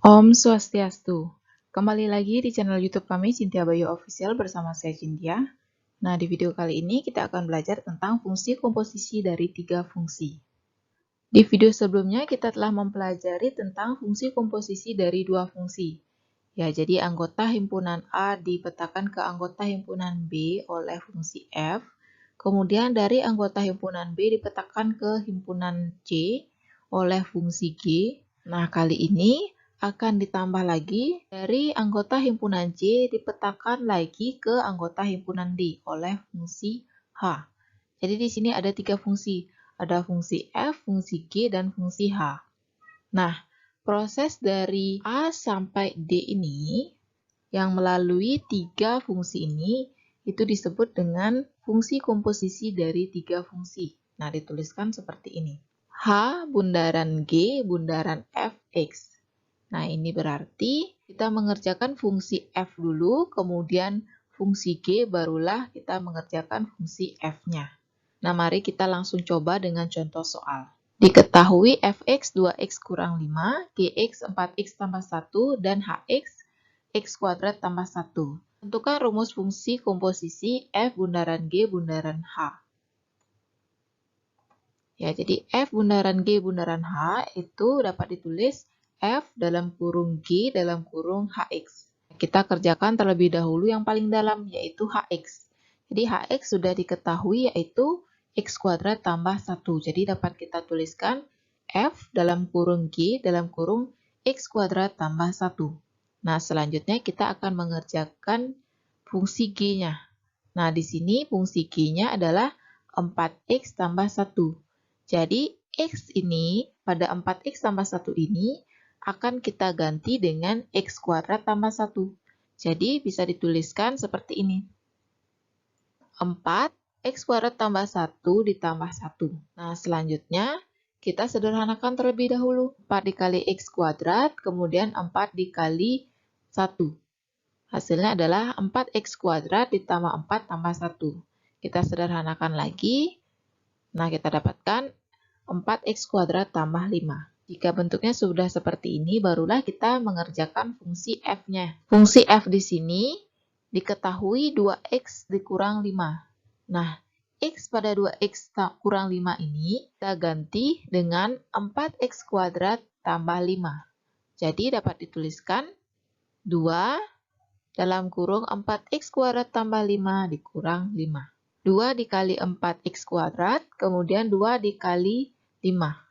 Om Swastiastu. Kembali lagi di channel YouTube kami Cynthia Bayu Official bersama saya Cynthia. Nah, di video kali ini kita akan belajar tentang fungsi komposisi dari 3 fungsi. Di video sebelumnya kita telah mempelajari tentang fungsi komposisi dari 2 fungsi. Ya, jadi anggota himpunan A dipetakan ke anggota himpunan B oleh fungsi F. Kemudian dari anggota himpunan B dipetakan ke himpunan C oleh fungsi G. Nah, kali ini akan ditambah lagi dari anggota himpunan C dipetakan lagi ke anggota himpunan D oleh fungsi H. Jadi di sini ada 3 fungsi. Ada fungsi F, fungsi G, dan fungsi H. Nah, proses dari A sampai D ini yang melalui 3 fungsi ini itu disebut dengan fungsi komposisi dari 3 fungsi. Nah, dituliskan seperti ini. H bundaran G bundaran Fx. Nah, ini berarti kita mengerjakan fungsi F dulu, kemudian fungsi G, barulah kita mengerjakan fungsi F-nya. Nah, mari kita langsung coba dengan contoh soal. Diketahui Fx 2x kurang 5, Gx 4x tambah 1, dan Hx x kuadrat tambah 1. Tentukan rumus fungsi komposisi F bundaran G bundaran H. Ya, jadi F bundaran G bundaran H itu dapat ditulis F dalam kurung G dalam kurung Hx. Kita kerjakan terlebih dahulu yang paling dalam, yaitu Hx. Jadi Hx sudah diketahui yaitu x kuadrat tambah 1. Jadi dapat kita tuliskan F dalam kurung G dalam kurung x kuadrat tambah 1. Nah, selanjutnya kita akan mengerjakan fungsi G-nya. Nah, di sini fungsi G-nya adalah 4x tambah 1. Jadi x ini pada 4x tambah 1 ini akan kita ganti dengan x kuadrat tambah 1. Jadi bisa dituliskan seperti ini. 4 x kuadrat tambah 1 ditambah 1. Nah, selanjutnya kita sederhanakan terlebih dahulu. 4 dikali x kuadrat, kemudian 4 dikali 1. Hasilnya adalah 4x kuadrat ditambah 4 tambah 1. Kita sederhanakan lagi. Nah, kita dapatkan 4x kuadrat tambah 5. Jika bentuknya sudah seperti ini, barulah kita mengerjakan fungsi F-nya. Fungsi F di sini diketahui 2x dikurang 5. Nah, x pada 2x kurang 5 ini kita ganti dengan 4x kuadrat tambah 5. Jadi dapat dituliskan 2 dalam kurung 4x kuadrat tambah 5 dikurang 5. 2 dikali 4x kuadrat, kemudian 2 dikali 5.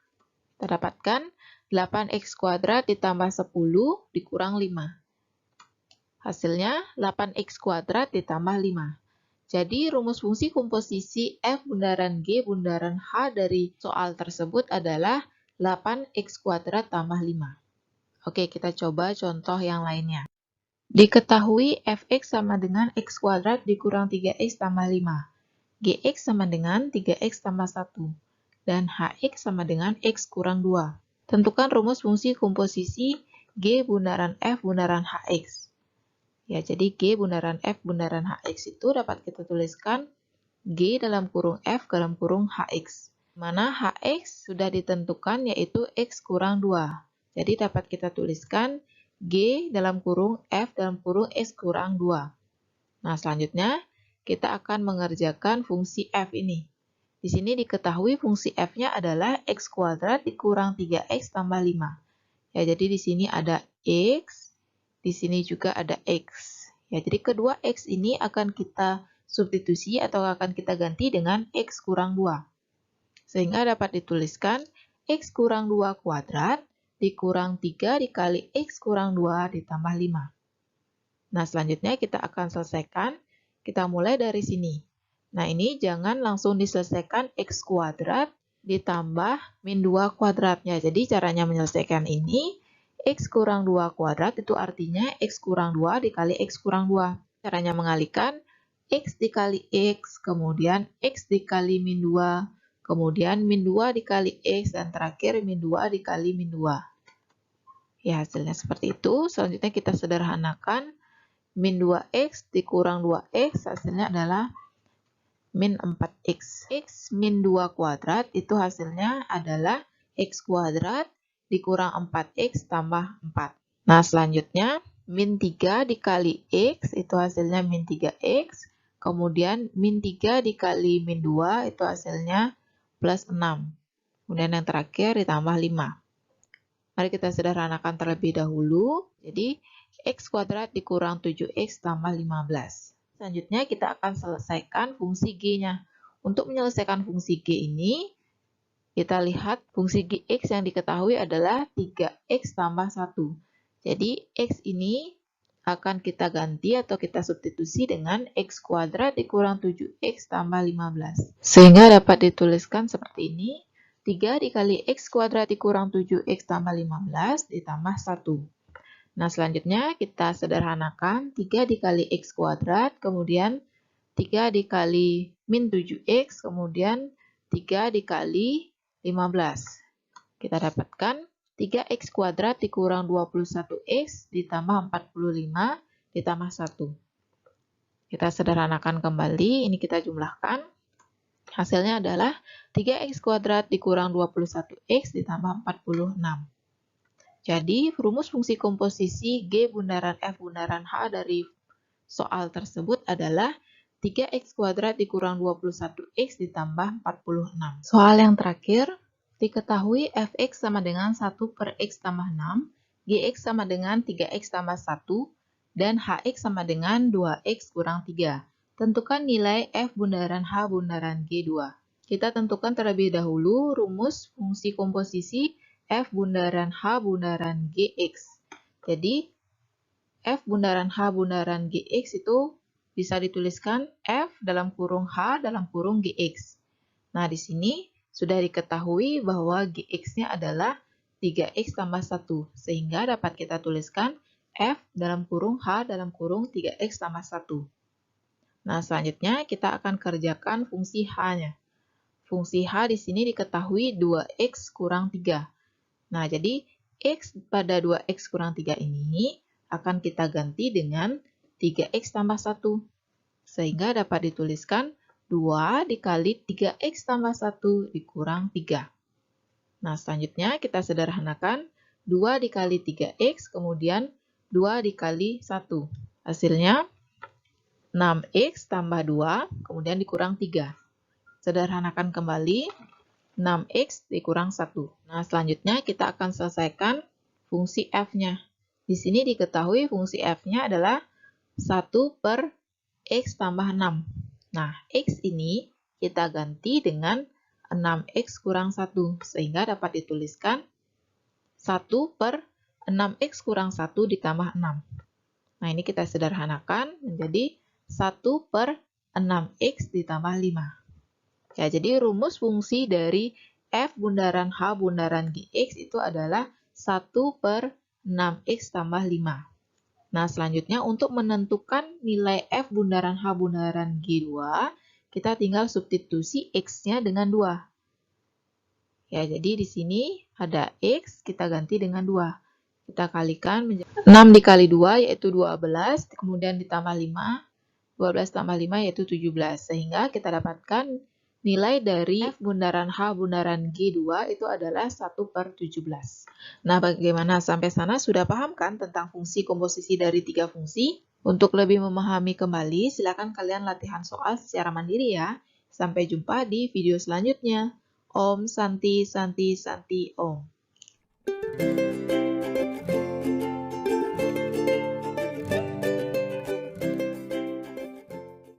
Kita dapatkan 8x kuadrat ditambah 10 dikurang 5. Hasilnya 8x kuadrat ditambah 5. Jadi rumus fungsi komposisi F bundaran G bundaran H dari soal tersebut adalah 8x kuadrat tambah 5. Oke, kita coba contoh yang lainnya. Diketahui Fx sama dengan x kuadrat dikurang 3x tambah 5. Gx sama dengan 3x tambah 1. Dan Hx sama dengan x kurang 2. Tentukan rumus fungsi komposisi G bundaran F bundaran Hx. Ya, jadi G bundaran F bundaran Hx itu dapat kita tuliskan G dalam kurung F dalam kurung Hx. Mana Hx sudah ditentukan yaitu x kurang 2. Jadi dapat kita tuliskan G dalam kurung F dalam kurung x kurang 2. Nah, selanjutnya kita akan mengerjakan fungsi F ini. Di sini diketahui fungsi F-nya adalah x kuadrat dikurang 3x tambah 5. Ya, jadi di sini ada x, di sini juga ada x. Ya, jadi kedua x ini akan kita substitusi atau akan kita ganti dengan x kurang 2. Sehingga dapat dituliskan x kurang 2 kuadrat dikurang 3 dikali x kurang 2 ditambah 5. Nah, selanjutnya kita akan selesaikan. Kita mulai dari sini. Nah, ini jangan langsung diselesaikan x kuadrat ditambah min 2 kuadratnya. Jadi caranya menyelesaikan ini, X kurang 2 kuadrat itu artinya X kurang 2 dikali X kurang 2. Caranya mengalihkan, X dikali X, kemudian X dikali min 2, kemudian min 2 dikali X, dan terakhir min 2 dikali min 2. Ya, hasilnya seperti itu. Selanjutnya kita sederhanakan. Min 2X dikurang 2X, hasilnya adalah min 4X. X min 2 kuadrat itu hasilnya adalah X kuadrat dikurang 4X tambah 4. Nah, selanjutnya min 3 dikali X itu hasilnya min 3X. Kemudian min 3 dikali min 2 itu hasilnya plus 6. Kemudian yang terakhir ditambah 5. Mari kita sederhanakan terlebih dahulu. Jadi, X kuadrat dikurang 7X tambah 15. Selanjutnya kita akan selesaikan fungsi G-nya. Untuk menyelesaikan fungsi G ini, kita lihat fungsi X yang diketahui adalah 3X tambah 1. Jadi, X ini akan kita ganti atau kita substitusi dengan X kuadrat dikurang 7X tambah 15. Sehingga dapat dituliskan seperti ini. 3 dikali X kuadrat dikurang 7X tambah 15 ditambah 1. Nah, selanjutnya kita sederhanakan 3 dikali X kuadrat, kemudian 3 dikali min 7X, kemudian 3 dikali 15. Kita dapatkan 3X kuadrat dikurang 21X ditambah 45 ditambah 1. Kita sederhanakan kembali, ini kita jumlahkan. Hasilnya adalah 3X kuadrat dikurang 21X ditambah 46. Jadi, rumus fungsi komposisi G bundaran F bundaran H dari soal tersebut adalah 3X kuadrat dikurang 21X ditambah 46. Soal yang terakhir, diketahui Fx sama dengan 1 per X tambah 6, Gx sama dengan 3X tambah 1, dan Hx sama dengan 2X kurang 3. Tentukan nilai F bundaran H bundaran G2. Kita tentukan terlebih dahulu rumus fungsi komposisi F bundaran H bundaran Gx. Jadi, F bundaran H bundaran Gx itu bisa dituliskan F dalam kurung H dalam kurung Gx. Nah, di sini sudah diketahui bahwa Gx-nya adalah 3X tambah 1, sehingga dapat kita tuliskan F dalam kurung H dalam kurung 3X tambah 1. Nah, selanjutnya kita akan kerjakan fungsi H-nya. Fungsi H di sini diketahui 2X kurang 3. Nah, jadi X pada 2X kurang 3 ini akan kita ganti dengan 3X tambah 1. Sehingga dapat dituliskan 2 dikali 3X tambah 1 dikurang 3. Nah, selanjutnya kita sederhanakan 2 dikali 3X, kemudian 2 dikali 1. Hasilnya 6X tambah 2, kemudian dikurang 3. Sederhanakan kembali. 6X dikurang 1. Nah, selanjutnya kita akan selesaikan fungsi F-nya. Di sini diketahui fungsi F-nya adalah 1 per X tambah 6. Nah, X ini kita ganti dengan 6X kurang 1, sehingga dapat dituliskan 1 per 6X kurang 1 ditambah 6. Nah, ini kita sederhanakan menjadi 1 per 6X ditambah 5. Ya, jadi rumus fungsi dari F bundaran H bundaran Gx itu adalah 1 per 6X tambah 5. Nah, selanjutnya untuk menentukan nilai F bundaran H bundaran G2, kita tinggal substitusi X-nya dengan 2. Ya, jadi di sini ada X, kita ganti dengan 2. Kita kalikan menjadi 6 dikali 2 yaitu 12, kemudian ditambah 5, 12 tambah 5 yaitu 17. Sehingga kita dapatkan nilai dari F bundaran H bundaran G2 itu adalah 1 per 17. Nah, bagaimana sampai sana sudah paham kan tentang fungsi komposisi dari 3 fungsi? Untuk lebih memahami kembali, silakan kalian latihan soal secara mandiri ya. Sampai jumpa di video selanjutnya. Om Santi Santi Santi Om.